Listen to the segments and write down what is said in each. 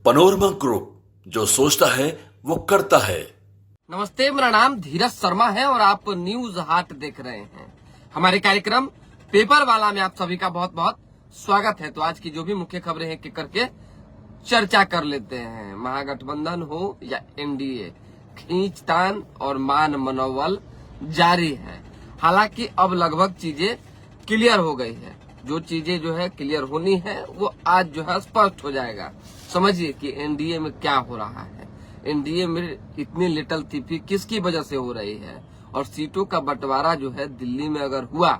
Panorama group, जो सोचता है वो करता है। नमस्ते, मेरा नाम धीरज शर्मा है और आप न्यूज हाट देख रहे हैं। हमारे कार्यक्रम पेपर वाला में आप सभी का बहुत बहुत स्वागत है। तो आज की जो भी मुख्य खबरें हैं करके चर्चा कर लेते हैं। महागठबंधन हो या एनडीए, खींचतान और मान मनोबल जारी है। हालांकि अब लगभग चीजें क्लियर हो गई है। जो चीजें जो है क्लियर होनी है वो आज जो है स्पष्ट हो जाएगा। समझिए कि एनडीए में क्या हो रहा है, एनडीए में इतनी लिटल तीफी किसकी वजह से हो रही है, और सीटों का बंटवारा जो है दिल्ली में अगर हुआ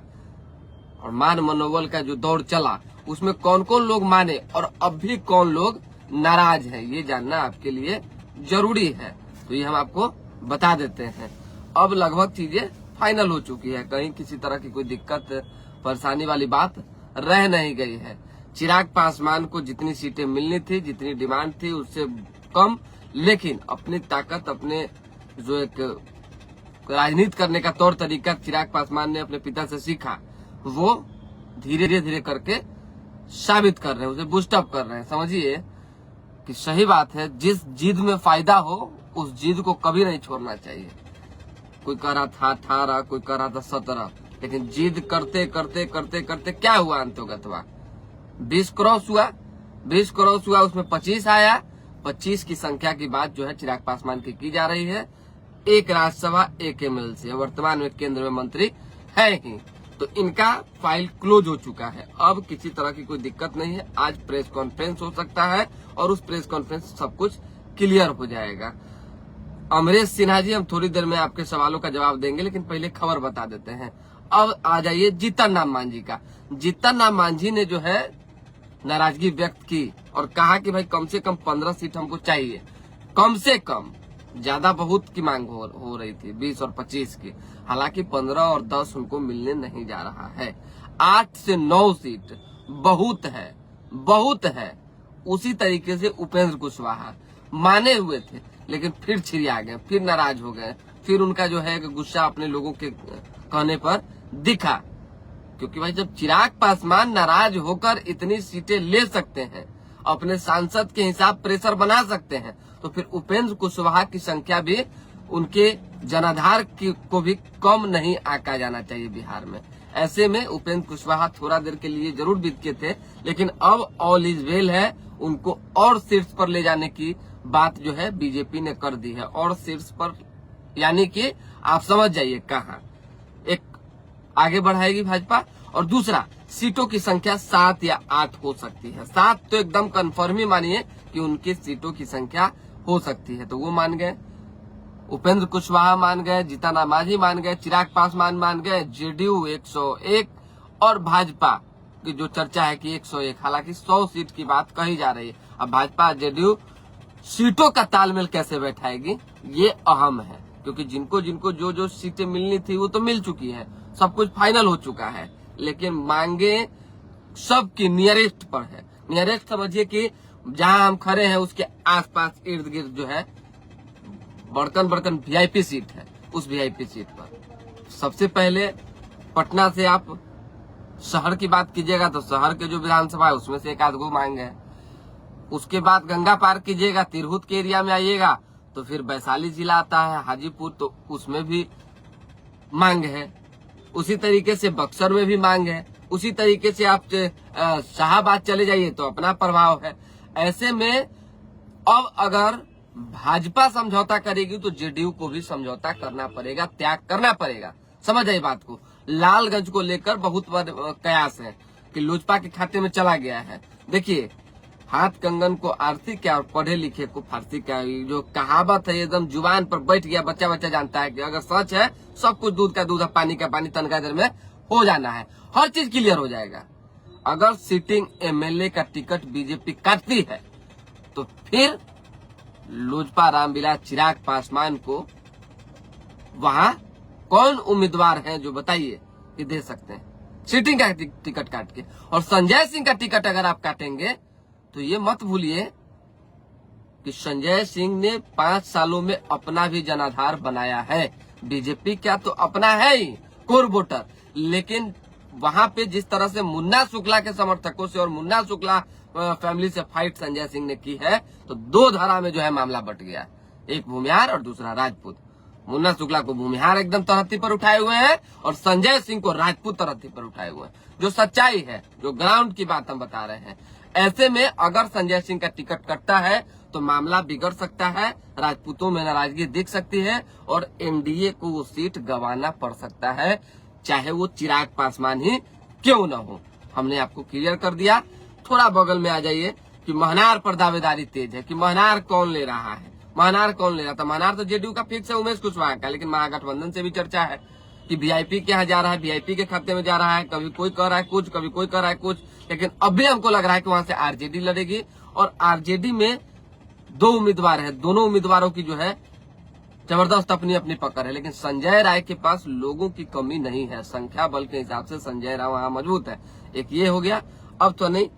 और मान मनोबल का जो दौर चला उसमें कौन कौन लोग माने और अब भी कौन लोग नाराज हैं, ये जानना आपके लिए जरूरी है। तो ये हम आपको बता देते हैं। अब लगभग चीजें फाइनल हो चुकी है, कहीं किसी तरह की कोई दिक्कत परेशानी वाली बात रह नहीं गई है। चिराग पासवान को जितनी सीटें मिलनी थी, जितनी डिमांड थी उससे कम, लेकिन अपनी ताकत, अपने जो एक राजनीति करने का तौर तरीका चिराग पासवान ने अपने पिता से सीखा, वो धीरे धीरे करके साबित कर रहे हैं, उसे बूस्टअप कर रहे हैं। समझिए कि सही बात है, जिस जिद में फायदा हो उस जिद को कभी नहीं छोड़ना चाहिए। कोई कह रहा था 18, कोई कह रहा था 17, लेकिन जिद करते करते करते करते क्या हुआ, अंतोगतवा 20 क्रॉस हुआ, 20 क्रॉस हुआ, उसमें 25 आया। 25 की संख्या की बात जो है चिराग पासवान की जा रही है। एक राज्यसभा, एक एमएलसी, वर्तमान में केंद्र में मंत्री है ही, तो इनका फाइल क्लोज हो चुका है। अब किसी तरह की कोई दिक्कत नहीं है। आज प्रेस कॉन्फ्रेंस हो सकता है और उस प्रेस कॉन्फ्रेंस सब कुछ क्लियर हो जाएगा। अमरेश सिन्हा जी, हम थोड़ी देर में आपके सवालों का जवाब देंगे, लेकिन पहले खबर बता देते हैं। अब आ जाइए जीतन राम मांझी का। जीतन राम मांझी ने जो है नाराजगी व्यक्त की और कहा कि भाई कम से कम 15 सीट हमको चाहिए, कम से कम। ज्यादा बहुत की मांग हो रही थी, 20 और 25 की। हालांकि 15 और 10 उनको मिलने नहीं जा रहा है। 8 से 9 सीट बहुत है, बहुत है। उसी तरीके से उपेंद्र कुशवाहा माने हुए थे, लेकिन फिर छिड़िया गए, फिर नाराज हो गए, फिर उनका जो है गुस्सा अपने लोगों के कहने पर दिखा। क्योंकि भाई जब चिराग पासवान नाराज होकर इतनी सीटें ले सकते हैं, अपने सांसद के हिसाब प्रेशर बना सकते हैं, तो फिर उपेंद्र कुशवाहा की संख्या भी उनके जनाधार को भी कम नहीं आंका जाना चाहिए बिहार में। ऐसे में उपेंद्र कुशवाहा थोड़ा देर के लिए जरूर बीत के थे, लेकिन अब ऑल इज वेल है। उनको और शीर्ष पर ले जाने की बात जो है बीजेपी ने कर दी है, और शीर्ष पर यानी कि आप समझ जाइए कहाँ। एक आगे बढ़ाएगी भाजपा, और दूसरा सीटों की संख्या 7 या 8 हो सकती है। 7 तो एकदम कंफर्म ही मानिए कि उनकी सीटों की संख्या हो सकती है। तो वो मान गए, उपेंद्र कुशवाहा मान गए, जीतन राम मांझी मान गए, चिराग पासवान मान गए, जेडीयू 101 और भाजपा की जो चर्चा है कि 101। हालांकि 100 सीट की बात कही जा रही है। अब भाजपा जेडीयू सीटों का तालमेल कैसे बैठाएगी, ये अहम है। क्योंकि जिनको जिनको जो जो सीटें मिलनी थी वो तो मिल चुकी है, सब कुछ फाइनल हो चुका है, लेकिन मांगे सबकी नियरेस्ट पर है। नियरेस्ट समझिए कि जहां हम खड़े हैं उसके आसपास इर्द गिर्द जो है बड़कन बड़कन वीआईपी सीट है। उस वीआईपी सीट पर सबसे पहले पटना से आप शहर की बात कीजिएगा तो शहर के जो विधानसभा है उसमें से एक आध गो मांगे हैं। उसके बाद गंगा पार कीजिएगा, तिरहुत के एरिया में आइएगा तो फिर वैशाली जिला आता है, हाजीपुर, तो उसमें भी मांग है। उसी तरीके से बक्सर में भी मांग है। उसी तरीके से आप शाहाबाद चले जाइए तो अपना प्रभाव है। ऐसे में अब अगर भाजपा समझौता करेगी तो जेडीयू को भी समझौता करना पड़ेगा, त्याग करना पड़ेगा। समझ आई बात को। लालगंज को लेकर बहुत कयास है कि लोजपा के खाते में चला गया है। देखिए, हाथ कंगन को आरती क्या और पढ़े लिखे को फारसी क्या, जो कहावत है एकदम जुबान पर बैठ गया। बच्चा बच्चा जानता है कि अगर सच है सब कुछ दूध का दूध है, पानी का पानी, तनखा देर में हो जाना है, हर चीज क्लियर हो जाएगा। अगर सिटिंग एमएलए का टिकट बीजेपी काटती है तो फिर लोजपा रामविलास चिराग पासवान को वहां कौन उम्मीदवार है जो बताइए कि दे सकते हैं सिटिंग का टिकट काट के। और संजय सिंह का टिकट अगर आप काटेंगे तो ये मत भूलिए कि संजय सिंह ने 5 सालों में अपना भी जनाधार बनाया है। बीजेपी क्या तो अपना है ही कोर वोटर, लेकिन वहां पे जिस तरह से मुन्ना शुक्ला के समर्थकों से और मुन्ना शुक्ला फैमिली से फाइट संजय सिंह ने की है, तो दो धारा में जो है मामला बट गया है, एक भूमिहार और दूसरा राजपूत। मुन्ना शुक्ला को भूमिहार एकदम तरहत्ती पर उठाए हुए हैं और संजय सिंह को राजपूत तरहत्ती पर उठाए हुए हैं, जो सच्चाई है, जो ग्राउंड की बात हम बता रहे हैं। ऐसे में अगर संजय सिंह का टिकट कटता है तो मामला बिगड़ सकता है, राजपूतों में नाराजगी दिख सकती है और एनडीए को वो सीट गंवाना पड़ सकता है, चाहे वो चिराग पासवान ही क्यों न हो। हमने आपको क्लियर कर दिया। थोड़ा बगल में आ जाइए कि महनार पर दावेदारी तेज है कि महनार कौन ले रहा है, महनार कौन ले रहा था। महनार तो जेडीयू का फिक्स है, उमेश कुशवाहा का, लेकिन महागठबंधन से भी चर्चा है कि वीआईपी के यहाँ जा रहा है, वीआईपी के खाते में जा रहा है। कभी कोई कह रहा है कुछ, कभी कोई कह रहा है कुछ, लेकिन अब भी हमको लग रहा है कि वहां से आरजेडी लड़ेगी और आरजेडी में दो उम्मीदवार है, दोनों उम्मीदवारों की जो है जबरदस्त अपनी अपनी पकड़ है। लेकिन संजय राय के पास लोगों की कमी नहीं है, संख्या बल के हिसाब से संजय राय वहां मजबूत है। एक ये हो गया। अब तो नहीं,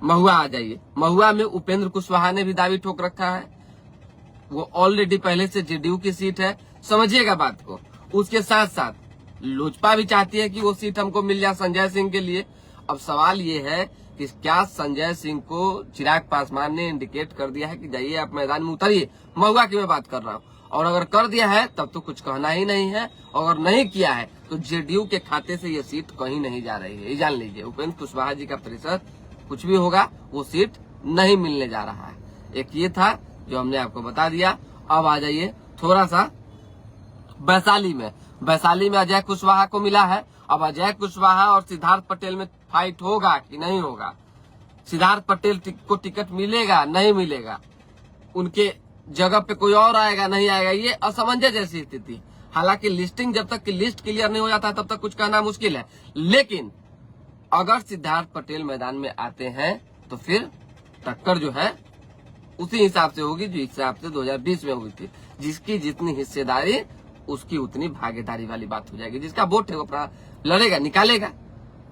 महुआ आ जाइए। महुआ में उपेंद्र कुशवाहा ने भी दावी ठोक रखा है, वो ऑलरेडी पहले से जेडीयू की सीट है, समझिएगा बात को। उसके साथ साथ लोजपा भी चाहती है कि वो सीट हमको मिल जाए संजय सिंह के लिए। अब सवाल ये है कि क्या संजय सिंह को चिराग पासवान ने इंडिकेट कर दिया है कि जाइए आप मैदान में उतरिए, महुआ की मैं बात कर रहा हूँ, और अगर कर दिया है तब तो कुछ कहना ही नहीं है, और अगर नहीं किया है तो जेडीयू के खाते से ये सीट कहीं नहीं जा रही है, ये जान लीजिए। उपेंद्र कुशवाहा जी का प्रतिशत कुछ भी होगा, वो सीट नहीं मिलने जा रहा है। एक ये था जो हमने आपको बता दिया। अब आ जाइए थोड़ा सा वैशाली में। वैशाली में अजय कुशवाहा को मिला है। अब अजय कुशवाहा और सिद्धार्थ पटेल में फाइट होगा कि नहीं होगा, सिद्धार्थ पटेल को टिकट मिलेगा नहीं मिलेगा, उनके जगह पे कोई और आएगा नहीं आएगा, ये असमंजस जैसी स्थिति। हालांकि लिस्टिंग जब तक की लिस्ट क्लियर नहीं हो जाता तब तक कुछ कहना मुश्किल है, लेकिन अगर सिद्धार्थ पटेल मैदान में आते हैं तो फिर टक्कर जो है उसी हिसाब से होगी जो हिसाब से 2020 में हुई थी। जिसकी जितनी हिस्सेदारी उसकी उतनी भागीदारी वाली बात हो जाएगी। जिसका वोट है वो अपना लड़ेगा, निकालेगा।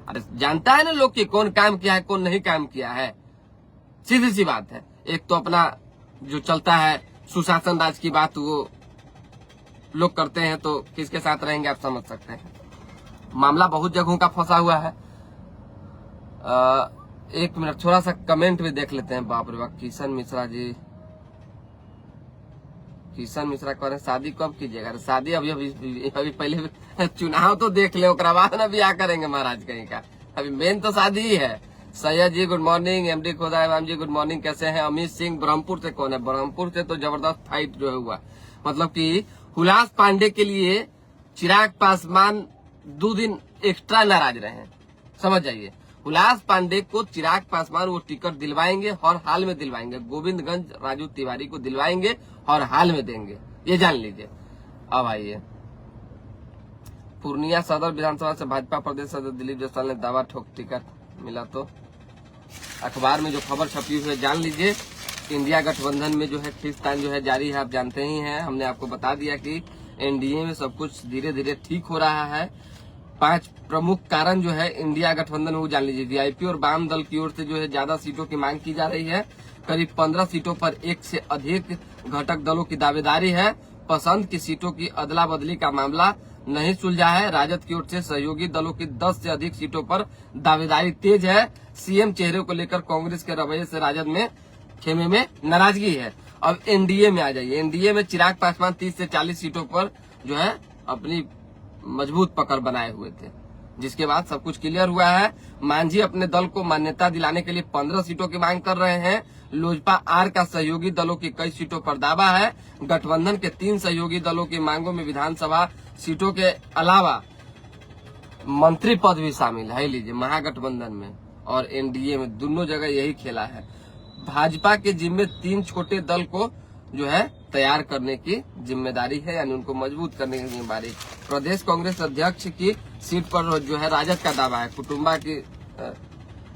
अरे जानता है ना लोग कि कौन काम किया है कौन नहीं काम किया है, सीधी सी बात है। एक तो अपना जो चलता है सुशासन राज की बात वो लोग करते हैं, तो किसके साथ रहेंगे आप समझ सकते हैं। मामला बहुत जगहों का फंसा हुआ है। एक मिनट, थोड़ा सा कमेंट भी देख लेते हैं। बाप रे बाप, किशन मिश्रा जी, किशन मिश्रा कह रहे हैं शादी कब कीजिएगा। शादी अभी अभी पहले चुनाव तो देख ले, उसके बाद ना ब्याह करेंगे महाराज कहीं का। अभी मेन तो शादी ही है। सैयद जी गुड मॉर्निंग, एमडी खोदा इमाम जी गुड मॉर्निंग, कैसे हैं। अमित सिंह ब्रह्मपुर से कौन है, ब्रह्मपुर से तो जबरदस्त फाइट जो है हुआ, मतलब कि हुलास पांडे के लिए चिराग पासवान 2 दिन एक्स्ट्रा नाराज रहे हैं, समझ जाइए। हुलास पांडे को चिराग पासवान वो टिकट दिलवाएंगे, हर हाल में दिलवाएंगे। गोविंदगंज राजू तिवारी को दिलवाएंगे, हर हाल में देंगे, ये जान लीजिए। अब आइए, पूर्णिया सदर विधानसभा से भाजपा प्रदेश सदस्य दिलीप जायसवाल ने दावा ठोक टिकट मिला। तो अखबार में जो खबर छपी हुई है जान लीजिए। इंडिया गठबंधन में जो है खींचतान जो है जारी है, आप जानते ही हैं। हमने आपको बता दिया कि एनडीए में सब कुछ धीरे धीरे ठीक हो रहा है। 5 प्रमुख कारण जो है इंडिया गठबंधन वो जान लीजिए। वीआईपी और वाम दल की ओर से जो है ज्यादा सीटों की मांग की जा रही है। करीब 15 सीटों पर एक से अधिक घटक दलों की दावेदारी है। पसंद की सीटों की अदला बदली का मामला नहीं सुलझा है। राजद की ओर से सहयोगी दलों की 10 से अधिक सीटों पर दावेदारी तेज है। सीएम चेहरे को लेकर कांग्रेस के रवैये से राजद में खेमे में नाराजगी है। अब एनडीए में आ जाइए। एनडीए में चिराग पासवान 30 से 40 सीटों पर जो है अपनी मजबूत पकड़ बनाए हुए थे, जिसके बाद सब कुछ क्लियर हुआ है। मांझी अपने दल को मान्यता दिलाने के लिए 15 सीटों की मांग कर रहे हैं। लोजपा आर का सहयोगी दलों की कई सीटों पर दावा है। गठबंधन के 3 सहयोगी दलों की मांगों में विधानसभा सीटों के अलावा मंत्री पद भी शामिल है। लीजिए, महागठबंधन में और एनडीए में दोनों जगह यही खेला है। भाजपा के जिम्मे 3 छोटे दल को जो है तैयार करने की जिम्मेदारी है, यानी उनको मजबूत करने की जिम्मेदारी। प्रदेश कांग्रेस अध्यक्ष की सीट पर जो है राजद का दावा है। कुटुम्बा की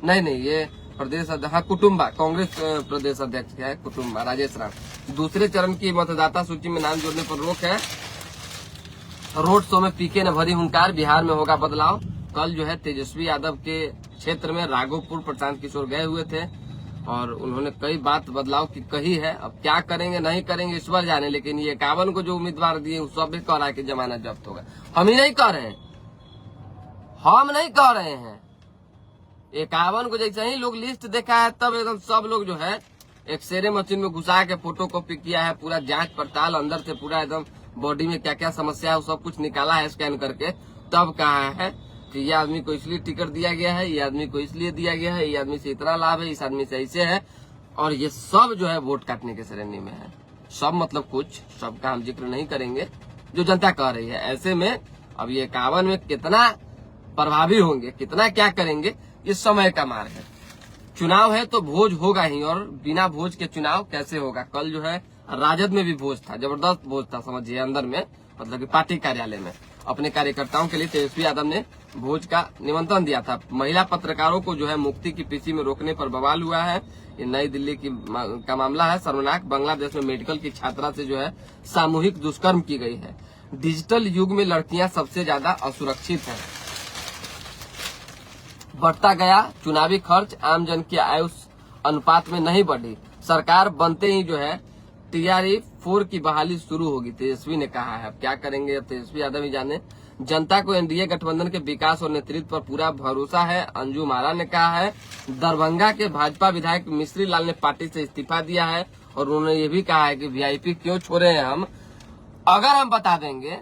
नहीं ये प्रदेश कुटुम्बा कांग्रेस प्रदेश अध्यक्ष है कुटुम्बा राजेश राम। दूसरे चरण की मतदाता सूची में नाम जोड़ने पर रोक है। रोड शो में पीके ने भरी हुंकार, बिहार में होगा बदलाव। कल जो है तेजस्वी यादव के क्षेत्र में राघोपुर प्रशांत किशोर गए हुए थे और उन्होंने कई बात बदलाव की कही है। अब क्या करेंगे नहीं करेंगे ईश्वर जाने, लेकिन ये 51 को जो उम्मीदवार दिए उस सब भी कह रहा है कि जमानत जब्त होगा। हम ही नहीं कह रहे हैं, हम नहीं कह रहे हैं, 51 को जैसे ही लोग लिस्ट देखा है तब एकदम सब लोग जो है एक्सरे मशीन में घुसा के फोटो कॉपी किया है, पूरा जांच पड़ताल अंदर से पूरा एकदम बॉडी में क्या क्या समस्या है वो सब कुछ निकाला है स्कैन करके, तब कहा है कि ये आदमी को इसलिए टिकट दिया गया है, ये आदमी को इसलिए दिया गया है, ये आदमी से इतना लाभ है, इस आदमी से ऐसे है, और ये सब जो है वोट काटने की श्रेणी में है। सब मतलब कुछ, सबका हम जिक्र नहीं करेंगे जो जनता कह रही है। ऐसे में अब ये 51 में कितना प्रभावी होंगे, कितना क्या करेंगे, ये समय का मार है। चुनाव है तो भोज होगा ही, और बिना भोज के चुनाव कैसे होगा। कल जो है राजद में भी भोज था, जबरदस्त भोज था समझिए, अंदर में मतलब कि पार्टी कार्यालय में अपने कार्यकर्ताओं के लिए तेजस्वी यादव ने भोज का निमंत्रण दिया था। महिला पत्रकारों को जो है मुक्ति की पीसी में रोकने पर बवाल हुआ है। ये नई दिल्ली का मामला है, शर्मनाक। बांग्लादेश में मेडिकल की छात्रा से जो है सामूहिक दुष्कर्म की गई है। डिजिटल युग में लड़कियां सबसे ज्यादा असुरक्षित हैं। बढ़ता गया चुनावी खर्च, आम जन की आय उस अनुपात में नहीं बढ़ी। सरकार बनते ही जो है TRE-4 की बहाली शुरू होगी, तेजस्वी ने कहा है। अब क्या करेंगे तेजस्वी यादव ही जाने। जनता को एनडीए गठबंधन के विकास और नेतृत्व पर पूरा भरोसा है, अंजू माला ने कहा है। दरभंगा के भाजपा विधायक मिश्री लाल ने पार्टी से इस्तीफा दिया है, और उन्होंने ये भी कहा है कि VIP क्यों छोड़े हैं हम, अगर हम बता देंगे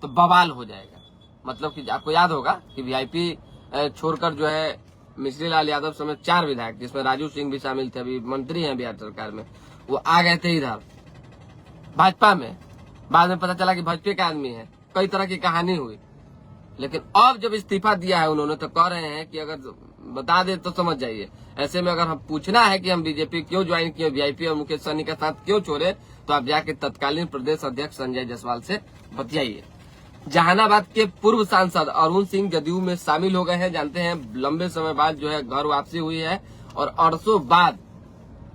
तो बवाल हो जाएगा। मतलब कि आपको याद होगा कि VIP छोड़कर जो है मिश्री लाल यादव समेत 4 विधायक, जिसमें राजू सिंह भी शामिल थे, अभी मंत्री हैं बिहार सरकार में, वो आ गए थे इधर भाजपा में। बाद में पता चला कि भाजपा का आदमी है, कई तरह की कहानी हुई। लेकिन अब जब इस्तीफा दिया है उन्होंने, तो कह रहे हैं कि अगर बता दे तो समझ जाइए। ऐसे में अगर हम पूछना है कि हम बीजेपी क्यों ज्वाइन किए, VIP और मुकेश सहनी के साथ क्यों छोड़े, तो आप जाके तत्कालीन प्रदेश अध्यक्ष संजय जायसवाल से बतियाइए। जहानाबाद के पूर्व सांसद अरुण सिंह जदयू में शामिल हो गए हैं। जानते हैं लंबे समय बाद जो है घर वापसी हुई है, और अरसों बाद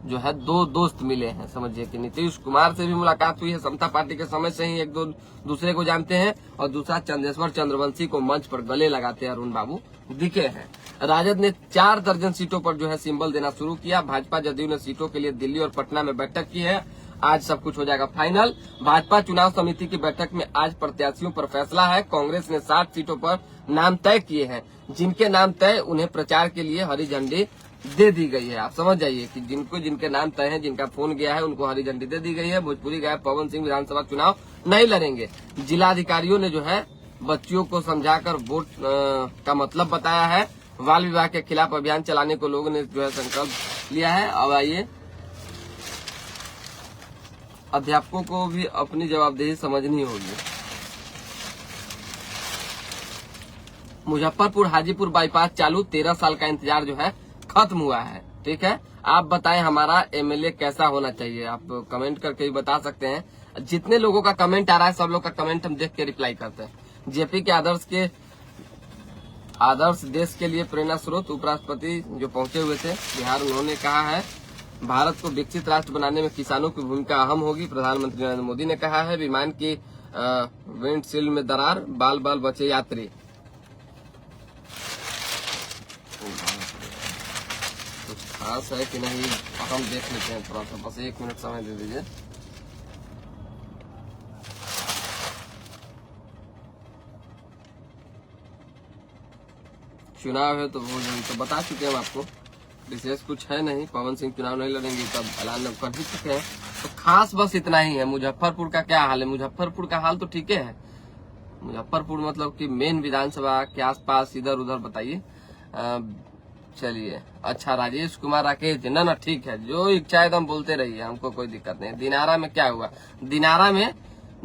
जो है 2 दोस्त मिले हैं। समझिए कि नीतीश कुमार से भी मुलाकात हुई है, समता पार्टी के समय से ही एक दो दूसरे को जानते हैं, और दूसरा चंदेश्वर चंद्रवंशी को मंच पर गले लगाते अरुण बाबू दिखे हैं। राजद ने 4 दर्जन सीटों पर जो है सिंबल देना शुरू किया। भाजपा जदयू ने सीटों के लिए दिल्ली और पटना में बैठक की है। आज सब कुछ हो जाएगा फाइनल। भाजपा चुनाव समिति की बैठक में आज प्रत्याशियों पर फैसला है। कांग्रेस ने 60 सीटों पर नाम तय किए हैं। जिनके नाम तय, उन्हें प्रचार के लिए हरी झंडी दे दी गई है। आप समझ जाइए कि जिनके नाम तय है, जिनका फोन गया है, उनको हरी झंडी दे दी गई है। भोजपुरी गायक पवन सिंह विधानसभा चुनाव नहीं लड़ेंगे। जिलाधिकारियों ने जो है बच्चियों को समझाकर वोट का मतलब बताया है। बाल विवाह के खिलाफ अभियान चलाने को लोगों ने जो है संकल्प लिया है। अब आइए, अध्यापकों को भी अपनी जवाबदेही समझनी होगी। मुजफ्फरपुर हाजीपुर बाईपास चालू, 13 साल का इंतजार जो है खत्म हुआ है। ठीक है, आप बताएं हमारा MLA कैसा होना चाहिए। आप कमेंट करके भी बता सकते हैं। जितने लोगों का कमेंट आ रहा है, सब लोग का कमेंट हम देख के रिप्लाई करते हैं। जेपी के आदर्श देश के लिए प्रेरणा स्रोत, उपराष्ट्रपति जो पहुंचे हुए थे बिहार, उन्होंने कहा है भारत को विकसित राष्ट्र बनाने में किसानों की भूमिका अहम होगी। प्रधानमंत्री नरेंद्र मोदी ने कहा है विमान की विंडशील्ड में दरार, बाल बाल बचे यात्री। कुछ खास है कि नहीं हम देख लेते हैं, थोड़ा सा बस 1 मिनट समय दे दीजिए। चुनाव है तो तो बता चुके हैं आपको, विशेष कुछ है नहीं। पवन सिंह चुनाव नहीं लड़ेंगे, तब ऐलान कर ही चुके हैं। तो खास बस इतना ही है। मुजफ्फरपुर का क्या हाल है? मुजफ्फरपुर का हाल तो ठीक है। मुजफ्फरपुर मतलब कि मेन विधानसभा के आसपास इधर उधर बताइए। चलिए, अच्छा, राजेश कुमार राकेश, ना ठीक है, जो इच्छा एकदम बोलते रहिए, हमको कोई दिक्कत नहीं। दिनारा में क्या हुआ? दिनारा में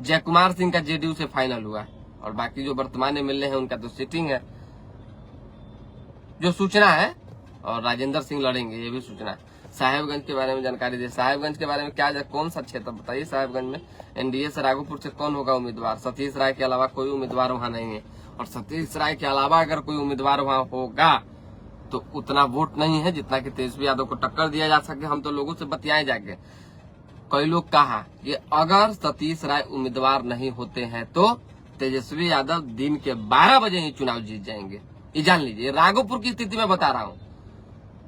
जयकुमार सिंह का JDU से फाइनल हुआ, और बाकी जो वर्तमान MLA है उनका तो सिटिंग है, जो सूचना है। और राजेंद्र सिंह लड़ेंगे, ये भी सूचना है। साहेबगंज के बारे में जानकारी दे। साहेबगंज के बारे में क्या, कौन सा क्षेत्र बताइए? साहेबगंज में NDA से राघोपुर से कौन होगा उम्मीदवार? सतीश राय के अलावा कोई उम्मीदवार वहाँ नहीं है, और सतीश राय के अलावा अगर कोई उम्मीदवार वहाँ होगा तो उतना वोट नहीं है जितना कि तेजस्वी यादव को टक्कर दिया जा सके। हम तो लोगों से बतियाए जाके, कई लोग कहा कि अगर सतीश राय उम्मीदवार नहीं होते हैं तो तेजस्वी यादव दिन के 12 बजे ही चुनाव जीत जाएंगे। ये जान लीजिए, राघोपुर की स्थिति में बता रहा हूँ।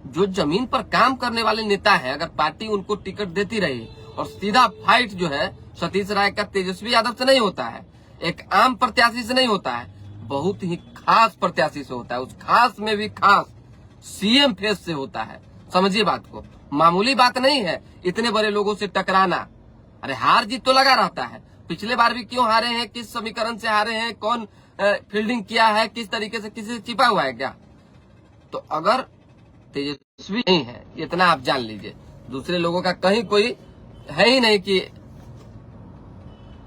जो जमीन पर काम करने वाले नेता है, अगर पार्टी उनको टिकट देती रही, और सीधा फाइट जो है सतीश राय का तेजस्वी यादव से नहीं होता है, एक आम प्रत्याशी से नहीं होता है, बहुत ही खास प्रत्याशी से होता है। उस खास में भी खास सीएम फेस से होता है। समझिए बात को, मामूली बात नहीं है इतने बड़े लोगों से टकराना। अरे हार जीत तो लगा रहता है, पिछले बार भी क्यों हारे हैं, किस समीकरण से हारे हैं, कौन फील्डिंग किया है, किस तरीके से, किसी से छिपा हुआ है क्या? तो अगर तेजस्वी नहीं है इतना आप जान लीजिए, दूसरे लोगों का कहीं कोई है ही नहीं कि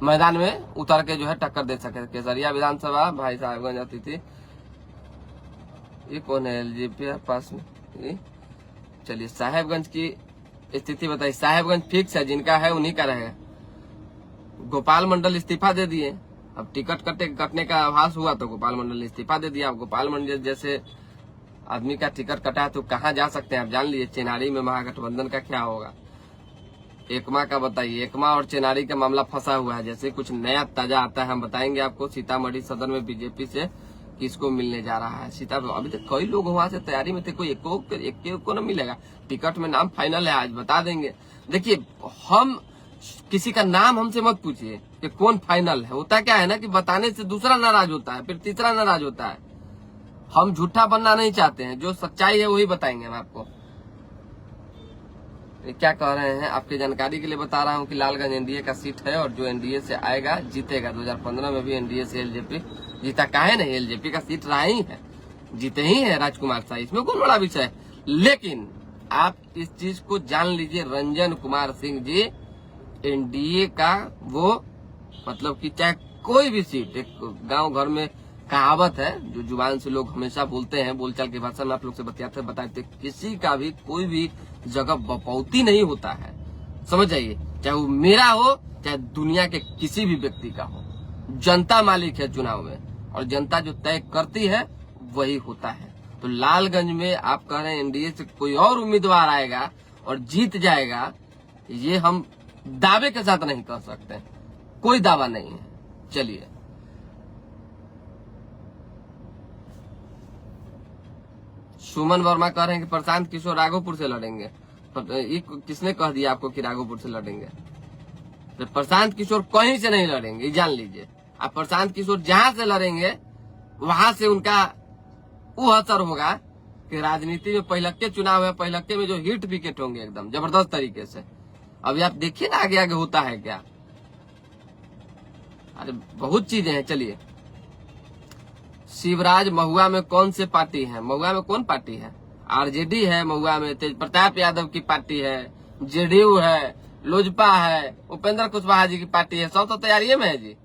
मैदान में उतर के जो है टक्कर दे सके। केसरिया विधानसभा भाई साहबगंज अतिथि, ये कौन है एलजेपी पास में? चलिए साहेबगंज की स्थिति बताइए। साहेबगंज फिक्स है, जिनका है उन्हीं का रहेगा। गोपाल मंडल इस्तीफा दे दिए, अब टिकट कटने का आभास हुआ तो गोपाल मंडल ने इस्तीफा दे दिया। अब गोपाल मंडल जैसे आदमी का टिकट कटा है तो कहाँ जा सकते हैं आप जान लीजिए। चेनारी में महागठबंधन का क्या होगा, एकमा का बताइए। एकमा और चेनारी का मामला फंसा हुआ है, जैसे कुछ नया ताजा आता है हम बताएंगे आपको। सीतामढ़ी सदन में बीजेपी से किसको मिलने जा रहा है? अभी तक कई लोग वहां से तैयारी में थे, कोई एक को न मिलेगा। टिकट में नाम फाइनल है, आज बता देंगे। देखिए, हम किसी का नाम हमसे मत पूछिए कि कौन फाइनल है। होता क्या है ना कि बताने से दूसरा नाराज होता है, फिर तीसरा नाराज होता है। हम झूठा बनना नहीं चाहते हैं, जो सच्चाई है वही बताएंगे हम आपको। क्या कह रहे हैं, आपकी जानकारी के लिए बता रहा हूं कि लालगंज एनडीए का सीट है और जो एनडीए से आएगा जीतेगा। 2015 में भी एनडीए से एलजेपी जीता, काहे नहीं, एलजेपी का सीट रहा ही है, जीते ही है राजकुमार शाह, इसमें कोई बड़ा विषय। लेकिन आप इस चीज को जान लीजिए, रंजन कुमार सिंह जी एनडीए का वो मतलब कि चाहे कोई भी सीट, एक गांव घर में कहावत है जो जुबान से लोग हमेशा बोलते हैं, बोलचाल की भाषा में आप लोग से बताते किसी का भी कोई भी जगह बपौती नहीं होता है। समझ जाइए, चाहे वो मेरा हो चाहे दुनिया के किसी भी व्यक्ति का हो, जनता मालिक है चुनाव में और जनता जो तय करती है वही होता है। तो लालगंज में आप कह रहे हैं एनडीए से कोई और उम्मीदवार आएगा और जीत जाएगा, ये हम दावे के साथ नहीं कह सकते, कोई दावा नहीं है। चलिए, सुमन वर्मा कह रहे हैं कि प्रशांत किशोर राघोपुर से लड़ेंगे। किसने कह दिया आपको कि राघोपुर से लड़ेंगे? तो प्रशांत किशोर कहीं से नहीं लड़ेंगे, जान लीजिए। आप प्रशांत किशोर जहां से लड़ेंगे वहां से उनका वो असर होगा कि राजनीति में पहिलक्के चुनाव है, पहिलक्के में जो हिट विकेट होंगे एकदम जबरदस्त तरीके से। अभी आप देखिए ना आगे आगे होता है क्या। अरे बहुत चीजें हैं। चलिए, शिवराज महुआ में कौन से पार्टी है? महुआ में कौन पार्टी है? आरजेडी है महुआ में, तेज प्रताप यादव की पार्टी है, जेडीयू है, लोजपा है, उपेंद्र कुशवाहा जी की पार्टी है, सब तो तैयारी में है जी।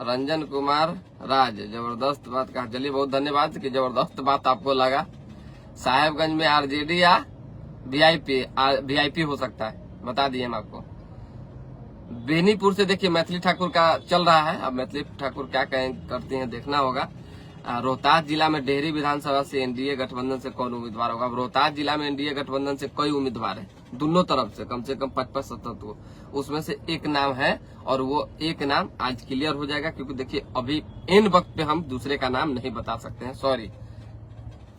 रंजन कुमार राज, जबरदस्त बात कहा। चलिए, बहुत धन्यवाद कि जबरदस्त बात आपको लगा। साहेबगंज में आरजेडी या वीआईपी हो सकता है, बता दिए हम आपको। बेनीपुर से देखिए मैथिली ठाकुर का चल रहा है, अब मैथिली ठाकुर क्या करती हैं देखना होगा। रोहतास जिला में डेहरी विधानसभा से एनडीए गठबंधन से कौन उम्मीदवार होगा? अब रोहतास जिला में एनडीए गठबंधन से कई उम्मीदवार है, दोनों तरफ से कम 55-57, उसमें से एक नाम है और वो एक नाम आज क्लियर हो जाएगा, क्योंकि देखिए अभी इन वक्त पे हम दूसरे का नाम नहीं बता सकते हैं, सॉरी।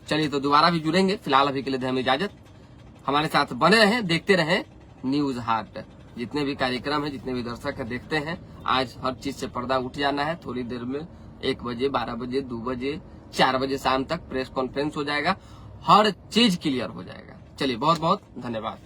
चलिए, तो दोबारा भी जुड़ेंगे, फिलहाल अभी के लिए हमें इजाजत। हमारे साथ बने रहें, देखते रहें न्यूज हाट। जितने भी कार्यक्रम है, जितने भी दर्शक है देखते हैं, आज हर चीज से पर्दा उठ जाना है। थोड़ी देर में 1 बजे, 12 बजे, 2 बजे, 4 बजे शाम तक प्रेस कॉन्फ्रेंस हो जाएगा, हर चीज क्लियर हो जाएगा। चलिए, बहुत बहुत धन्यवाद।